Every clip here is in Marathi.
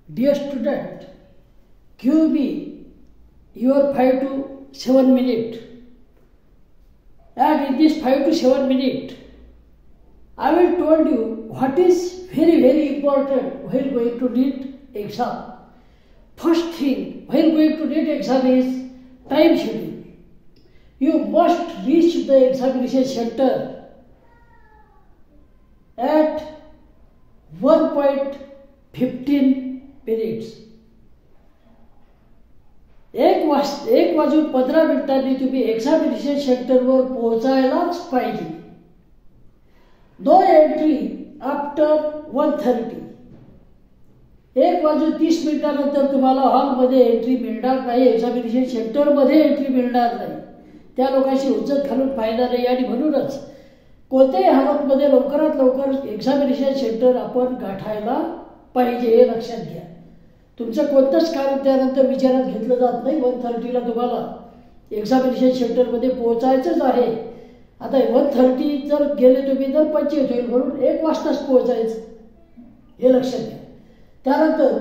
Dear student, give me your 5 to 7 minutes, and in this 5 to 7 minutes, I will tell you what is very important while going to NEET exam. First thing while going to NEET exam is time schedule. You must reach the examination center at 1.15 minutes. 1:15 तुम्ही एक्झामिनेशन सेंटरवर पोहोचायलाच पाहिजे. No entry after 1:30. 1:30 तुम्हाला हॉलमध्ये एंट्री मिळणार नाही, एक्झामिनेशन सेंटरमध्ये एंट्री मिळणार नाही. त्या लोकांशी उज्जत घालून फायदा नाही. आणि म्हणूनच कोणत्याही हालतमध्ये लवकरात लवकर एक्झामिनेशन सेंटर आपण गाठायला पाहिजे, हे लक्षात घ्या. तुमचं कोणतंच कारण त्यानंतर विचारात घेतलं जात नाही. 1:30 तुम्हाला एक्झामिनेशन सेंटरमध्ये पोहोचायचंच आहे. आता 1:30 जर गेले तुम्ही तर 25 होईल, म्हणून 1 वाजताच पोहोचायचं, हे लक्षात घ्या. त्यानंतर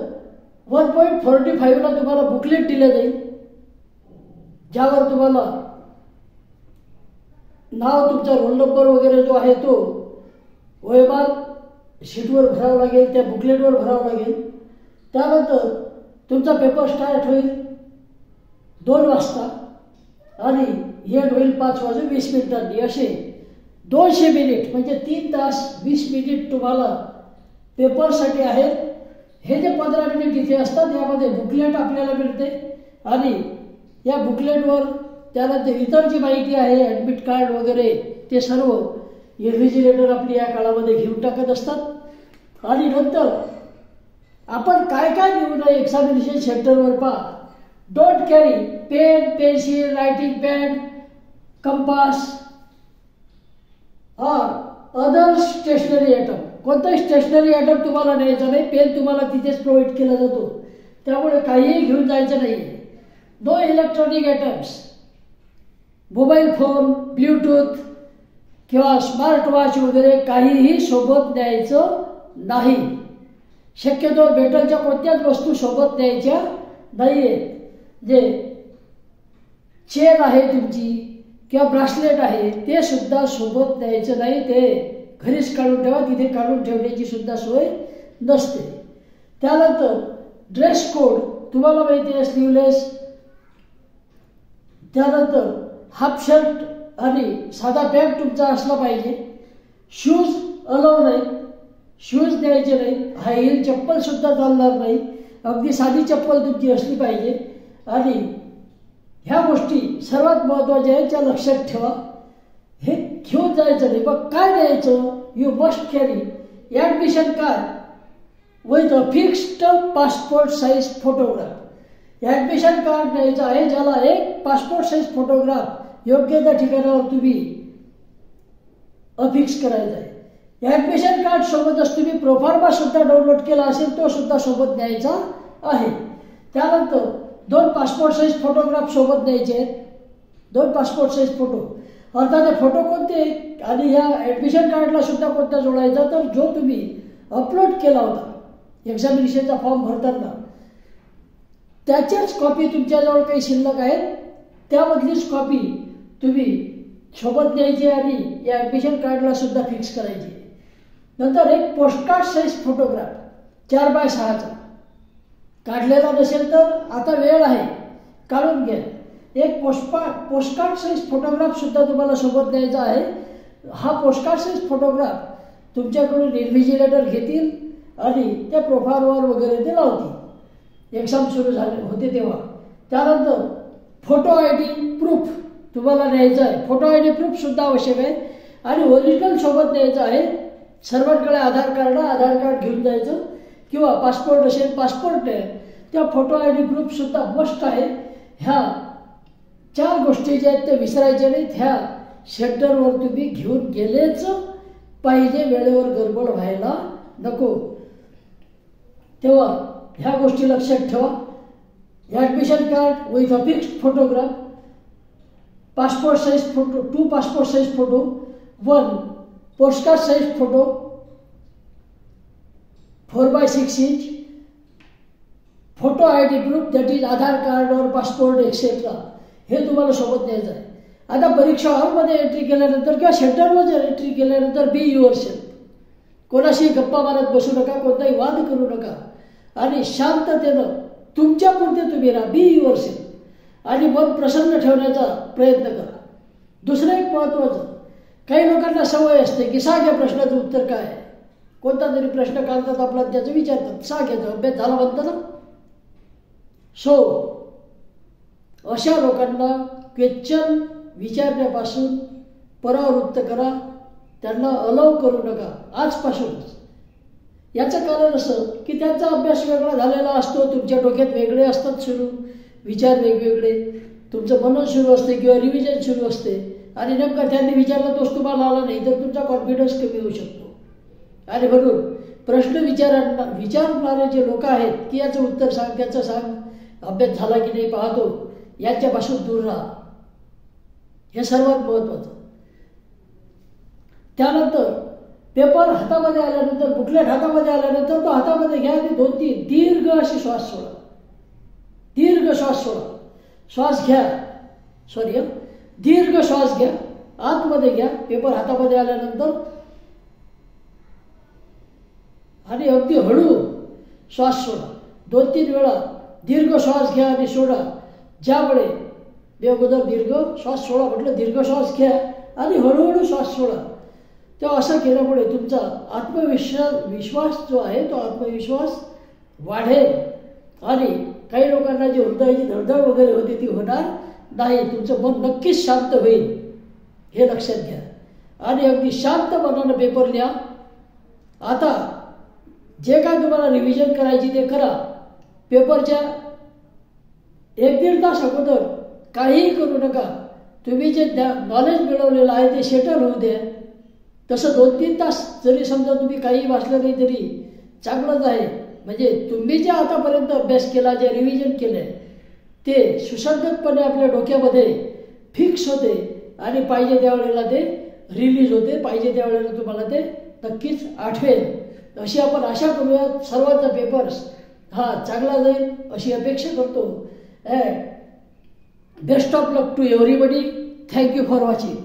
1.45 तुम्हाला बुकलेट दिलं जाईल, ज्यावर तुम्हाला नाव, तुमचा रोल नंबर वगैरे जो आहे तो वयोमान शीटवर भरावं लागेल, त्या बुकलेटवर भरावं लागेल. त्यानंतर तुमचा पेपर स्टार्ट होईल 2 वाजता आणि एंड होईल 5:20. असे 200 मिनिट म्हणजे 3 तास 20 मिनिट तुम्हाला पेपरसाठी आहेत. हे जे 15 मिनिट इथे असतात यामध्ये बुकलेट आपल्याला मिळते आणि या बुकलेटवर त्यानंतर इतर जी माहिती आहे, ॲडमिट कार्ड वगैरे, ते सर्व इन्व्हिजिलेटर आपली या काळामध्ये घेऊन टाकत असतात. आणि नंतर आपण काय काय घेऊ नये एक्झामिनेशन सेंटरवर पहा. Don't carry pen, pencil, writing pad, compass और अदर स्टेशनरी आयटम. कोणताही स्टेशनरी आयटम तुम्हाला न्यायचं नाही. पेन तुम्हाला तिथेच प्रोव्हाइड केला जातो, त्यामुळे काहीही घेऊन जायचं नाही. No electronic items, mobile phone, bluetooth किंवा स्मार्ट वॉच वगैरे काहीही सोबत न्यायचं नाही. शक्यतो मेटलच्या कोणत्याच वस्तू सोबत न्यायच्या नाही आहेत. जे चेन आहे तुमची किंवा ब्रासलेट आहे ते सुद्धा सोबत न्यायचं नाही. ते घरीच काढून ठेवा, तिथे काढून ठेवण्याची सुद्धा सोय नसते. त्यानंतर ड्रेस कोड तुम्हाला माहिती आहे, स्लीवलेस. त्यानंतर हाफ शर्ट आणि साधा पॅन्ट तुमचा असला पाहिजे. शूज अलाव नाही, शूज न्यायचे नाही. हाय हील चप्पल सुद्धा चालणार नाही. अगदी साधी चप्पल तुमची असली पाहिजे. आणि ह्या गोष्टी सर्वात महत्त्वाच्या आहेत, त्या लक्षात ठेवा. हे घेऊन जायचं नाही. मग काय न्यायचं? You must carry admission card with a fixed passport size photograph. Admission card न्यायचं आहे, ज्याला एक पासपोर्ट साईज फोटोग्राफ योग्य त्या ठिकाणावर तुम्ही अफिक्स करायचा आहे. ॲडमिशन कार्ड सोबतच तुम्ही प्रोफार्मा सुद्धा डाउनलोड केला असेल, तो सुद्धा सोबत न्यायचा आहे. त्यानंतर 2 पासपोर्ट साईज फोटोग्राफ सोबत न्यायचे आहेत. 2 पासपोर्ट साईज फोटो. अर्थात हे फोटो कोणते आणि ह्या ॲडमिशन कार्डला सुद्धा कोणता जोडायचा, तर जो तुम्ही अपलोड केला होता एक्झामिनेशनचा फॉर्म भरताना त्याच्याच कॉपी तुमच्याजवळ काही शिल्लक आहेत, त्यामधलीच कॉपी तुम्ही सोबत न्यायची आणि या ॲडमिशन कार्डला सुद्धा फिक्स करायची. नंतर एक पोस्टकार्ड साईज फोटोग्राफ 4x6चा काढलेला नसेल तर आता वेळ आहे, काढून घ्या. एक पोस्टकार्ड साईज फोटोग्राफ सुद्धा तुम्हाला सोबत न्यायचा आहे. हा पोस्टकार्ड साईज फोटोग्राफ तुमच्याकडून इन्व्हिजिलेटर घेतील आणि त्या प्रोफाइलवर वगैरे ते लावतील एक्झाम सुरू झाले होते तेव्हा. त्यानंतर फोटो ID प्रूफ तुम्हाला न्यायचं आहे. फोटो ID प्रूफ सुद्धा आवश्यक आहे आणि ओरिजिनल सोबत न्यायचं आहे. सर्वांकडे आधार कार्ड घेऊन जायचं किंवा पासपोर्ट असेल, पासपोर्ट नाही, त्या फोटो ID प्रूफ सुद्धा मस्ट आहे. ह्या 4 गोष्टी ज्या आहेत त्या विसरायच्या नाहीत. ह्या सेंटरवर तुम्ही घेऊन गेलेच पाहिजे, वेळेवर गडबड व्हायला नको. तेव्हा ह्या गोष्टी लक्षात ठेवा. Admission card with a fixed photograph, passport size photo, 2 passport size photo, 1 postcard size photo 4x6 inch, photo ID proof, that is Aadhaar card और पासपोर्ट एक्सेट्रा, हे तुम्हाला सोबत न्यायचं आहे. आता परीक्षा हॉलमध्ये एंट्री केल्यानंतर किंवा सेंटरला जर एंट्री केल्यानंतर बी युअर सेल्फ. कोणाशी गप्पा मारत बसू नका, कोणताही वाद करू नका आणि शांततेनं तुमच्यापुरते तुम्ही राहा. बी युअर सेल्फ आणि मन प्रसन्न ठेवण्याचा प्रयत्न करा. दुसरं एक महत्त्वाचं, काही लोकांना सवय असते की सांग या प्रश्नाचं उत्तर काय आहे. कोणता तरी प्रश्न काढतात आपला, त्याचं विचारतात, सांग याचा अभ्यास झाला म्हणतं ना. सो अशा लोकांना क्वेश्चन विचारण्यापासून परावृत्त करा, त्यांना अलाव करू नका आजपासूनच. याचं कारण असं की त्यांचा अभ्यास वेगळा झालेला असतो, तुमच्या डोक्यात वेगळे असतात सुरू विचार, वेगवेगळे तुमचं मनन सुरू असते किंवा रिव्हिजन सुरू असते आणि नेमका त्यांनी विचारला तोच तुम्हाला आला नाही तर तुमचा कॉन्फिडन्स कमी होऊ शकतो. आणि म्हणून प्रश्न विचारणारे जे लोक आहेत की याचं उत्तर सांग, त्याचं सांग, अभ्यास झाला की नाही पाहतो, यांच्यापासून दूर राहा. हे सर्वात महत्त्वाचं. त्यानंतर पेपर हातामध्ये आल्यानंतर, बुकलेट हातामध्ये आल्यानंतर तो हातामध्ये घ्या आणि 2-3 दीर्घ असे श्वास सोडा. दीर्घ श्वास सोडा. श्वास घ्या, दीर्घ श्वास घ्या, आतमध्ये घ्या पेपर हातामध्ये आल्यानंतर आणि अगदी हळू श्वास सोडा. 2-3 वेळा दीर्घ श्वास घ्या आणि सोडा. ज्यामुळे मी अगोदर दीर्घ श्वास सोडा म्हटलं, दीर्घ श्वास घ्या आणि हळूहळू श्वास सोडा. तेव्हा असं केल्यामुळे तुमचा विश्वास जो आहे तो आत्मविश्वास वाढेल आणि काही लोकांना जी हृदयाची धडधड वगैरे होती ती होणार नाही. तुमचं मन नक्कीच शांत होईल, हे लक्षात घ्या. आणि अगदी शांत मनानं पेपर लिहा. आता जे काय तुम्हाला रिव्हिजन करायची ते करा. पेपरच्या 1-1.5 तास अगोदर काहीही करू नका. तुम्ही जे नॉलेज मिळवलेलं आहे ते सेटल होऊ द्या. तसं 2-3 तास जरी समजा तुम्ही काही वाचलं नाही तरी चांगलंच आहे. म्हणजे तुम्ही जे आतापर्यंत अभ्यास केला, जे रिव्हिजन केलं आहे ते सुसंगतपणे आपल्या डोक्यामध्ये फिक्स होते आणि पाहिजे त्यावेळेला ते रिलीज होते, पाहिजे त्यावेळेला तुम्हाला ते नक्कीच आठवेल. अशी आपण आशा करूया. सर्वांचा पेपर्स हा चांगला जाईल अशी अपेक्षा करतो. Best of luck to everybody. Thank you for watching.